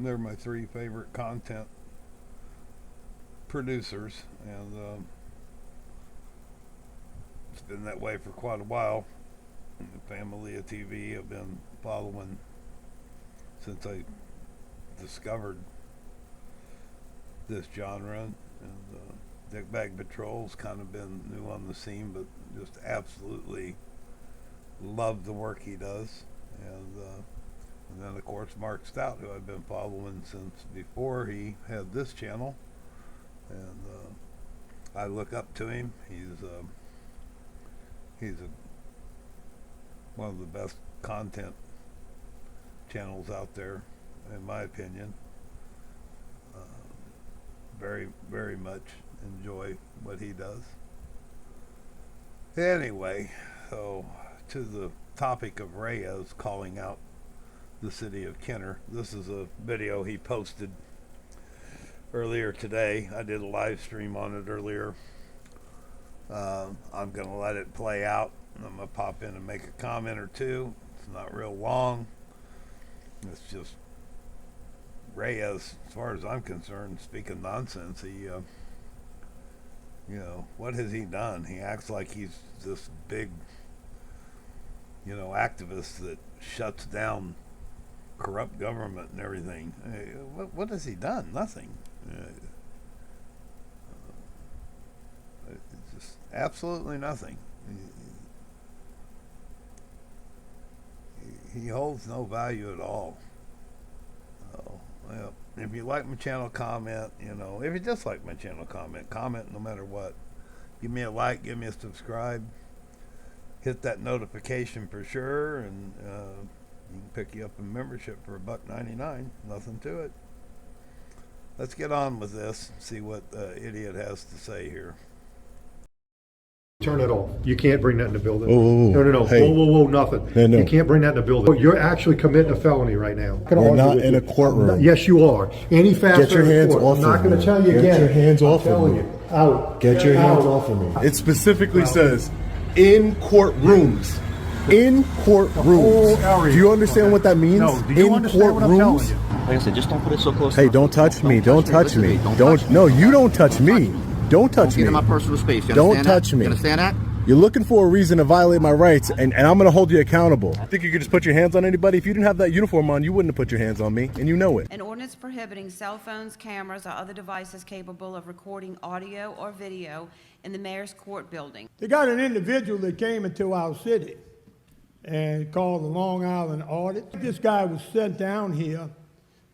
they're my three favorite content producers, and it's been that way for quite a while. The Family of TV I've been following since I discovered this genre, and Dick Bag Patrol's kind of been new on the scene, but just absolutely love the work he does, and then of course Mark Stout, who I've been following since before he had this channel, and I look up to him. He's one of the best content channels out there, in my opinion. Uh, very much enjoy what he does. Anyway, so to the topic of Reyes calling out the city of Kenner. This is a video he posted earlier today. I did a live stream on it earlier. I'm going to let it play out. I'm going to pop in and make a comment or two. It's not real long. It's just Reyes, as far as I'm concerned, speaking nonsense. What has he done? He acts like he's this big, activist that shuts down corrupt government and everything. What has he done? Nothing. It's just absolutely nothing. He holds no value at all. Oh, well, if you like my channel, comment. If you dislike my channel, comment no matter what. Give me a like, give me a subscribe, hit that notification for sure, and you can pick you up a membership for $1.99. Nothing to it. Let's get on with this. See what the idiot has to say here. Turn it off. You can't bring that in the building. Oh, no. Hey. Whoa, nothing. No. You can't bring that in the building. You're actually committing a felony right now. We're not in a courtroom. Yes, you are. Any faster. Get your hands off I'm not of going me. to tell you Get again. your hands off I'm of telling me. you. Out. Get your hands out. off of me. It specifically says in courtrooms. In courtrooms. whole area. Do you understand what that means? No, do you in understand what I'm telling courtrooms? you? Like I said, just don't put it so close. Hey, don't touch me. Don't touch me. Don't. No, you don't touch me. Don't touch me. Get in my personal space. You Don't understand touch that? me. You understand that? You're looking for a reason to violate my rights, and I'm going to hold you accountable. Think you could just put your hands on anybody? If you didn't have that uniform on, you wouldn't have put your hands on me, and you know it. An ordinance prohibiting cell phones, cameras, or other devices capable of recording audio or video in the mayor's court building. They got an individual that came into our city and called the Long Island Audit. This guy was sent down here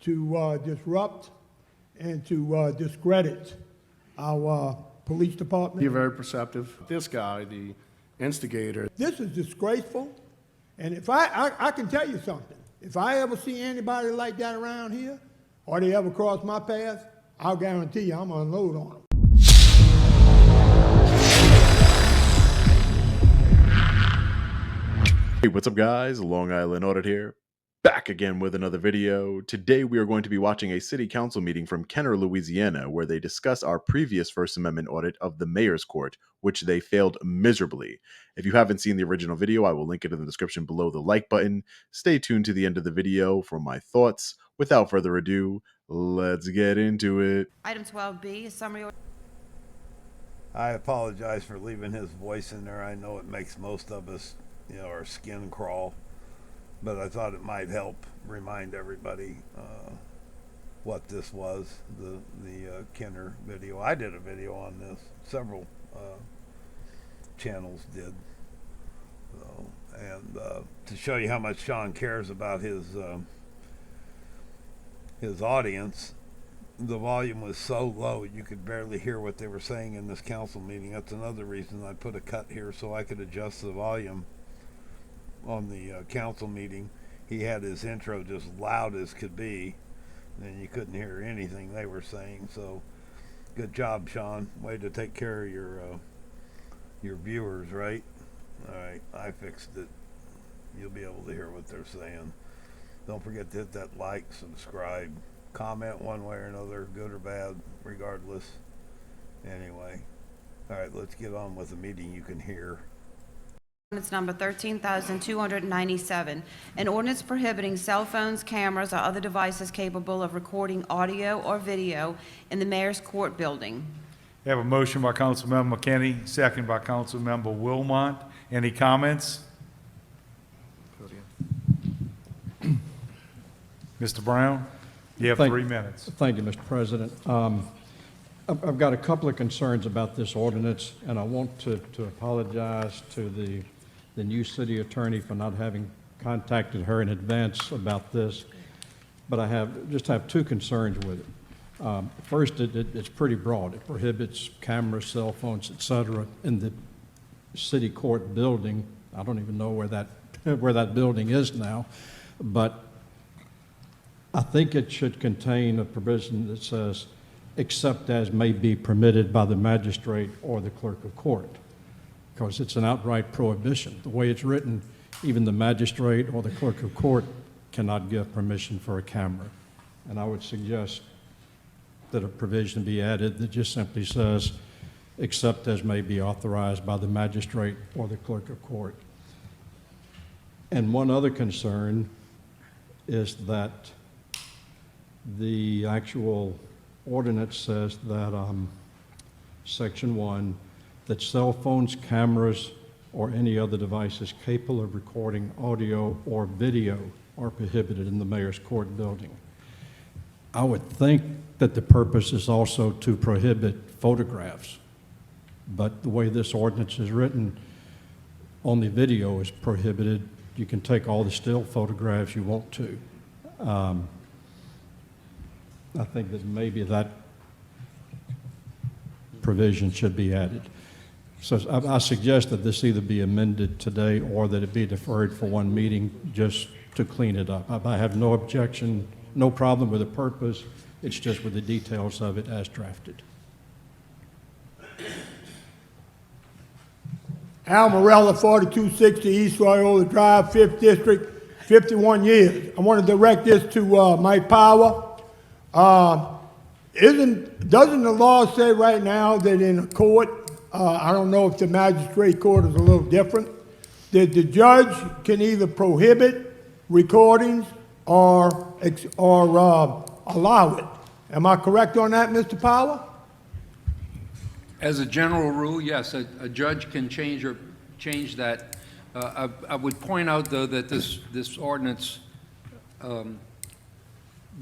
to disrupt and to discredit our police department. You're very perceptive. This guy, the instigator. This is disgraceful. And if I can tell you something, if I ever see anybody like that around here, or they ever cross my path, I'll guarantee you I'm gonna unload on them. Hey, what's up guys? Long Island Audit here. Back again with another video. Today we are going to be watching a city council meeting from Kenner, Louisiana, where they discuss our previous First Amendment audit of the mayor's court, which they failed miserably. If you haven't seen the original video, I will link it in the description below the like button. Stay tuned to the end of the video for my thoughts. Without further ado, let's get into it. Item 12B, a summary. I apologize for leaving his voice in there. I know it makes most of us, our skin crawl. But I thought it might help remind everybody what this was, the Kenner video. I did a video on this. Several channels did. So, and to show you how much Sean cares about his audience, the volume was so low you could barely hear what they were saying in this council meeting. That's another reason I put a cut here so I could adjust the volume. On the council meeting, he had his intro just loud as could be, and you couldn't hear anything they were saying. So, good job, Sean. Way to take care of your viewers, right? All right, I fixed it. You'll be able to hear what they're saying. Don't forget to hit that like, subscribe, comment one way or another, good or bad, regardless. Anyway, all right, let's get on with the meeting. You can hear. Ordinance number 13,297, an ordinance prohibiting cell phones, cameras, or other devices capable of recording audio or video in the mayor's court building. We have a motion by Councilmember McKinney, second by Councilmember Wilmot. Any comments? Mr. Brown, you have 3 minutes. Thank you, Mr. President. I've got a couple of concerns about this ordinance, and I want to apologize to the new city attorney for not having contacted her in advance about this, but I just have two concerns with it. First, it's pretty broad. It prohibits cameras, cell phones, et cetera, in the city court building. I don't even know where that building is now, but I think it should contain a provision that says, except as may be permitted by the magistrate or the clerk of court, because it's an outright prohibition. The way it's written, even the magistrate or the clerk of court cannot give permission for a camera. And I would suggest that a provision be added that just simply says, except as may be authorized by the magistrate or the clerk of court. And one other concern is that the actual ordinance says that, Section 1, that cell phones, cameras, or any other devices capable of recording audio or video are prohibited in the mayor's court building. I would think that the purpose is also to prohibit photographs, but the way this ordinance is written, only video is prohibited. You can take all the still photographs you want to. I think that maybe that provision should be added. So I suggest that this either be amended today or that it be deferred for one meeting just to clean it up. I have no objection, no problem with the purpose. It's just with the details of it as drafted. Al Morella, 4260 East Loyola Drive, 5th District, 51 years. I want to direct this to Mike Power. Doesn't the law say right now that in a court, I don't know if the magistrate court is a little different, that the judge can either prohibit recordings or allow it? Am I correct on that, Mr. Power? As a general rule, yes, a judge can change that. I would point out, though, that this ordinance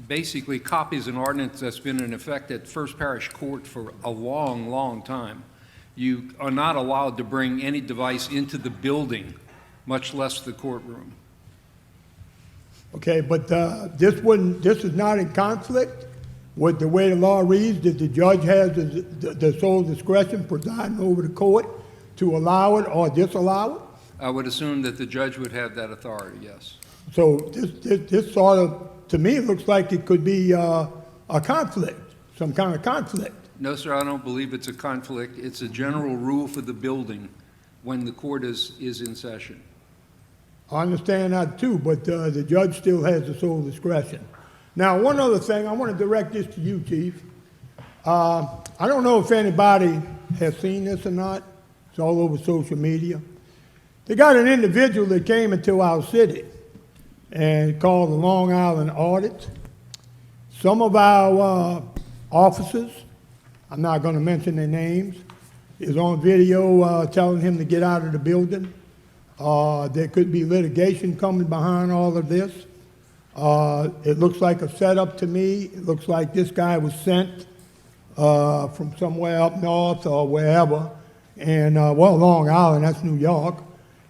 basically copies an ordinance that's been in effect at First Parish Court for a long, long time. You are not allowed to bring any device into the building, much less the courtroom. Okay, but this is not in conflict with the way the law reads, that the judge has the sole discretion presiding over the court to allow it or disallow it? I would assume that the judge would have that authority, yes. So this sort of, to me, it looks like it could be a conflict, some kind of conflict. No, sir, I don't believe it's a conflict. It's a general rule for the building when the court is in session. I understand that too, but the judge still has the sole discretion. Now, one other thing, I want to direct this to you, Chief. I don't know if anybody has seen this or not. It's all over social media. They got an individual that came into our city and called the Long Island Audit. Some of our officers, I'm not going to mention their names, is on video telling him to get out of the building. There could be litigation coming behind all of this. It looks like a setup to me. It looks like this guy was sent from somewhere up north or wherever. And, well, Long Island, that's New York.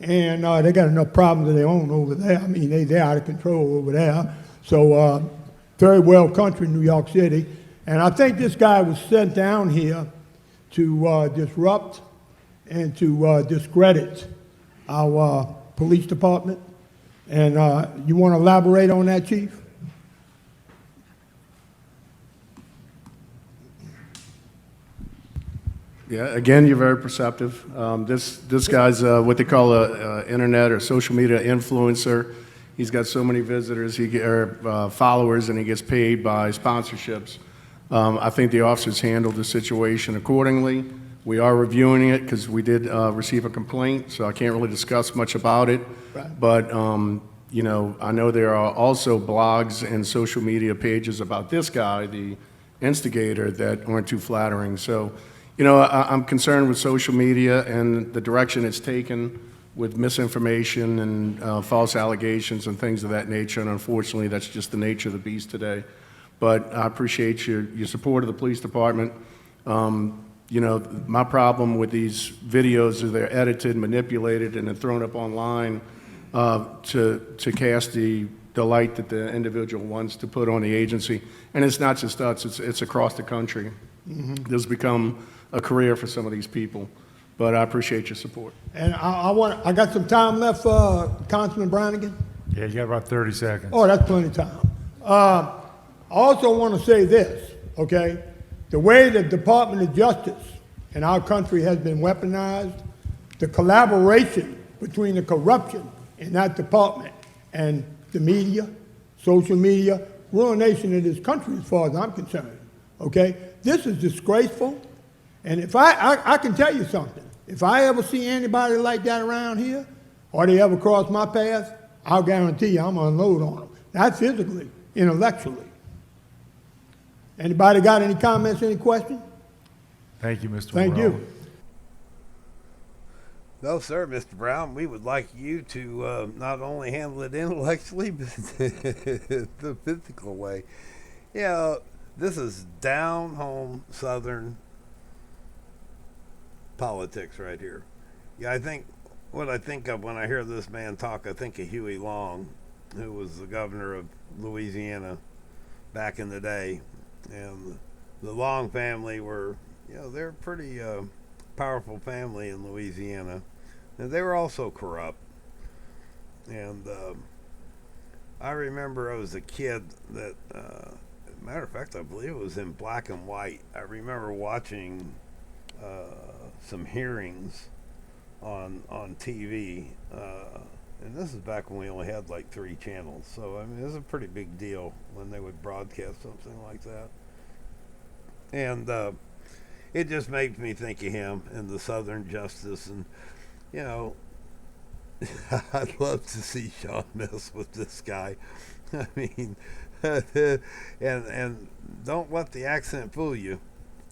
And they got enough problems of their own over there. I mean, they're out of control over there. So, very well country, New York City. And I think this guy was sent down here to disrupt and to discredit our police department. And you want to elaborate on that, Chief? Yeah, again, you're very perceptive. This guy's what they call a internet or social media influencer. He's got so many visitors, followers, and he gets paid by sponsorships. I think the officers handled the situation accordingly. We are reviewing it because we did receive a complaint, so I can't really discuss much about it. Right. But, you know, I know there are also blogs and social media pages about this guy, the instigator, that aren't too flattering. So, you know, I'm concerned with social media and the direction it's taken with misinformation and false allegations and things of that nature, and unfortunately, that's just the nature of the beast today. But I appreciate your support of the police department. You know, my problem with these videos is they're edited, manipulated, and then thrown up online to cast the light that the individual wants to put on the agency. And it's not just us, it's across the country. Mm-hmm. This has become a career for some of these people. But I appreciate your support. And I got some time left, Councilman Brannigan? Yeah, you got about 30 seconds. Oh, that's plenty of time. I also want to say this, okay? The way the Department of Justice in our country has been weaponized, the collaboration between the corruption in that department and the media, social media, ruination of this country as far as I'm concerned, okay? This is disgraceful. And if I can tell you something, if I ever see anybody like that around here, or they ever cross my path, I'll guarantee you I'm gonna unload on them. Not physically, intellectually. Anybody got any comments, any questions? Thank you, Mr. Thank Morrell. you. No, sir, Mr. Brown. We would like you to not only handle it intellectually, but the physical way. Yeah, this is down home Southern politics right here. Yeah, I think what I think of when I hear this man talk, I think of Huey Long, who was the governor of Louisiana back in the day. And the Long family were, you know, they're a pretty powerful family in Louisiana. And they were also corrupt. And I remember I was a kid that, matter of fact, I believe it was in black and white. I remember watching some hearings on TV, and this is back when we only had like 3 channels. So I mean, it was a pretty big deal when they would broadcast something like that. And it just made me think of him and the Southern Justice, and you know, I'd love to see Sean mess with this guy. I mean, and don't let the accent fool you.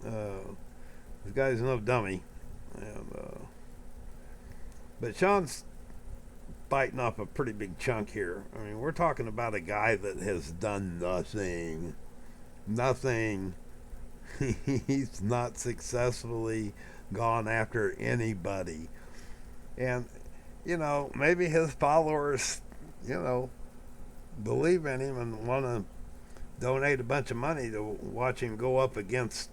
This guy's no dummy. And, but Sean's biting off a pretty big chunk here. I mean, we're talking about a guy that has done nothing. Nothing. He's not successfully gone after anybody. And, you know, maybe his followers, you know, believe in him and want to donate a bunch of money to watch him go up against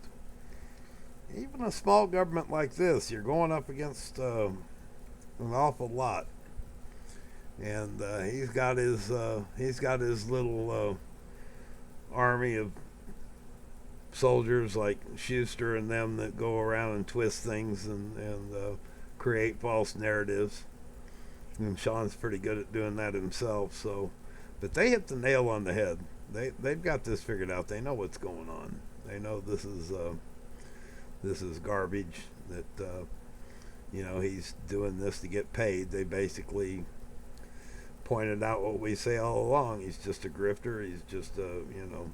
even a small government like this. You're going up against an awful lot, and he's got his little army of soldiers like Schuster and them that go around and twist things and create false narratives. And Sean's pretty good at doing that himself. So, but they hit the nail on the head. They've got this figured out. They know what's going on. They know this is garbage, that you know, he's doing this to get paid. They basically pointed out what we say all along. He's just a grifter. He's just a, you know,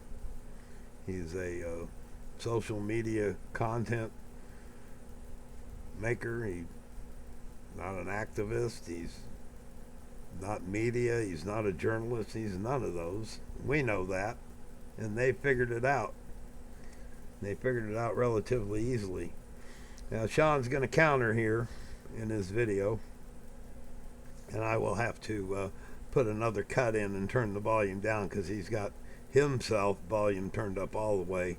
he's a social media content maker. He's not an activist. He's not media. He's not a journalist. He's none of those. We know that, and they figured it out. They figured it out relatively easily. Now Sean's going to counter here in his video, and I will have to put another cut in and turn the volume down because he's got himself volume turned up all the way.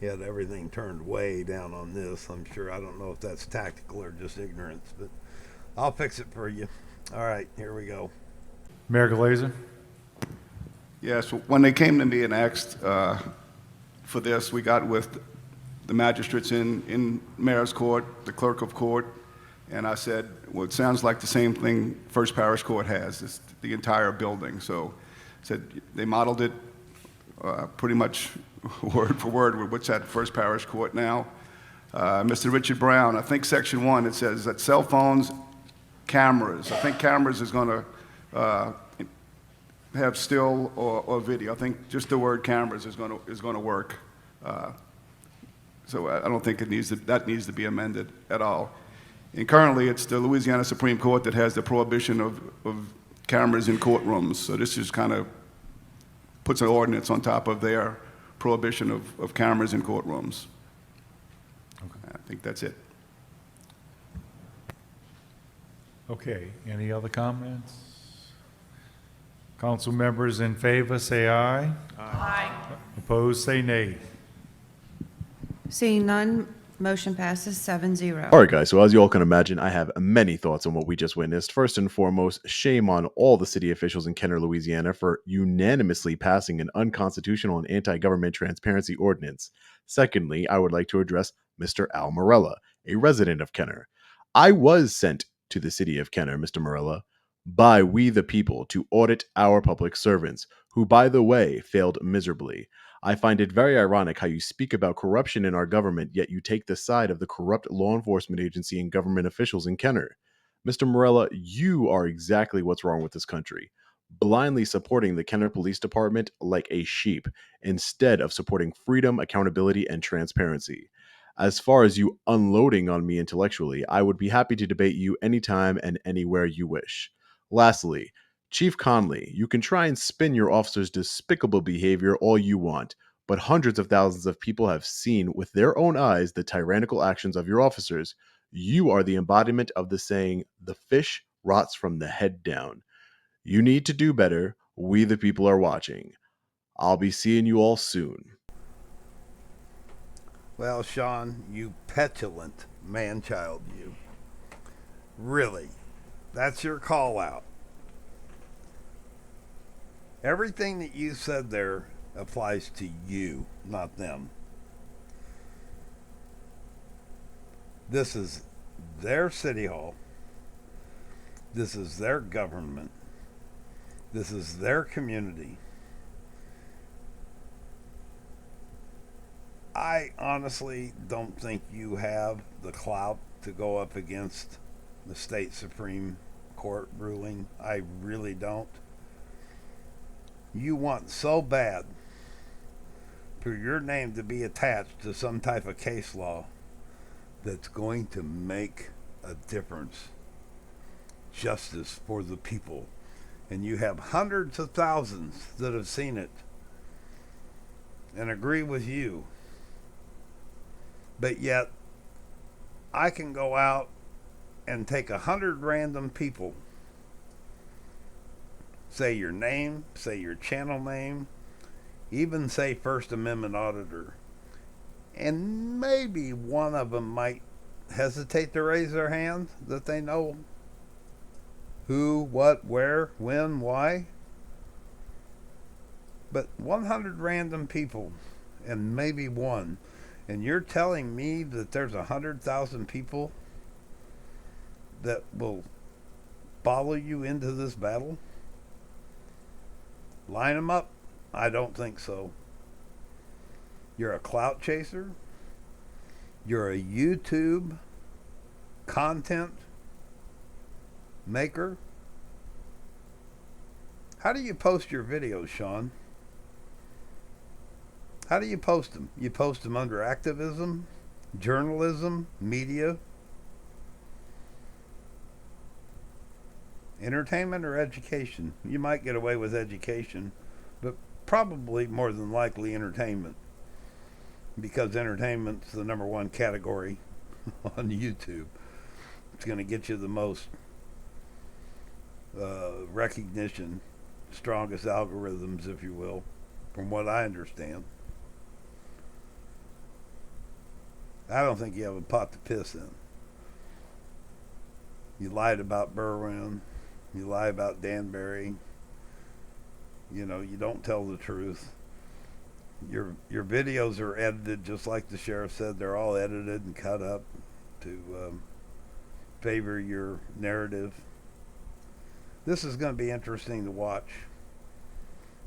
He had everything turned way down on this. I'm sure, I don't know if that's tactical or just ignorance, but I'll fix it for you. All right, here we go. Mayor Glazer. Yes, when they came to me and asked for this, we got with the magistrates in Mayor's Court, the clerk of court, and I said, well, it sounds like the same thing First Parish Court has, it's the entire building. So I said they modeled it pretty much word for word with what's at First Parish Court now. Mr. Richard Brown, I think section 1, it says that cell phones, cameras, I think cameras is going to have still or video. I think just the word cameras is going to work. So I don't think that needs to be amended at all. And currently, it's the Louisiana Supreme Court that has the prohibition of cameras in courtrooms. So this just kind of puts an ordinance on top of their prohibition of cameras in courtrooms. Okay. I think that's it. Okay, any other comments? Council members in favor, say aye. Aye. Opposed, say nay. Seeing none, motion passes 7-0. All right, guys. So as you all can imagine, I have many thoughts on what we just witnessed. First and foremost, shame on all the city officials in Kenner, Louisiana for unanimously passing an unconstitutional and anti-government transparency ordinance. Secondly, I would like to address Mr. Al Morella, a resident of Kenner. I was sent to the city of Kenner, Mr. Morella, by we the people to audit our public servants, who, by the way, failed miserably. I find it very ironic how you speak about corruption in our government, yet you take the side of the corrupt law enforcement agency and government officials in Kenner. Mr. Morella, you are exactly what's wrong with this country. Blindly supporting the Kenner Police Department like a sheep, instead of supporting freedom, accountability, and transparency. As far as you unloading on me intellectually, I would be happy to debate you anytime and anywhere you wish. Lastly, Chief Conley, you can try and spin your officers' despicable behavior all you want, but hundreds of thousands of people have seen with their own eyes the tyrannical actions of your officers. You are the embodiment of the saying, the fish rots from the head down. You need to do better. We the people are watching. I'll be seeing you all soon. Well, Sean, you petulant man-child, you. Really, that's your call-out. Everything that you said there applies to you, not them. This is their city hall. This is their government. This is their community. I honestly don't think you have the clout to go up against the state Supreme Court ruling. I really don't. You want so bad for your name to be attached to some type of case law that's going to make a difference. Justice for the people. And you have hundreds of thousands that have seen it and agree with you. But yet, I can go out and take 100 random people, say your name, say your channel name, even say First Amendment auditor, and maybe one of them might hesitate to raise their hand that they know who, what, where, when, why. But 100 random people and maybe one. And you're telling me that there's 100,000 people that will follow you into this battle? Line them up? I don't think so. You're a clout chaser. You're a YouTube content maker. How do you post your videos, Sean? How do you post them? You post them under activism, journalism, media, entertainment, or education? You might get away with education, but probably more than likely entertainment, because entertainment's the number one category on YouTube. It's going to get you the most recognition, strongest algorithms, if you will, from what I understand. I don't think you have a pot to piss in. You lied about Berwyn. You lie about Danbury. You know, you don't tell the truth. Your videos are edited, just like the sheriff said. They're all edited and cut up to favor your narrative. This is going to be interesting to watch.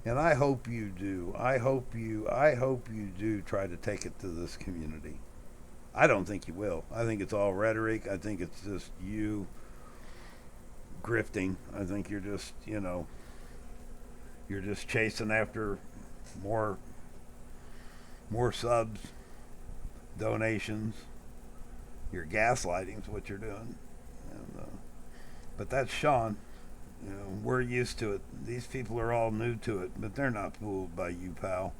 And I hope you do. I hope you do try to take it to this community. I don't think you will. I think it's all rhetoric. I think it's just you grifting. I think you're just, you're just chasing after more subs, donations. You're gaslighting's what you're doing. But that's Sean. We're used to it. These people are all new to it, but they're not fooled by you, pal.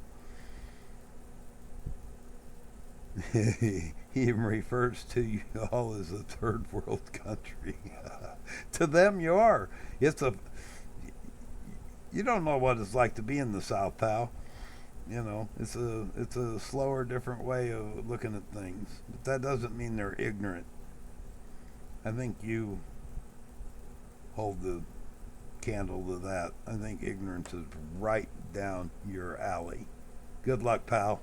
He even refers to you all as a third world country. To them, you are. You don't know what it's like to be in the South, pal. It's a slower, different way of looking at things. But that doesn't mean they're ignorant. I think you hold the candle to that. I think ignorance is right down your alley. Good luck, pal.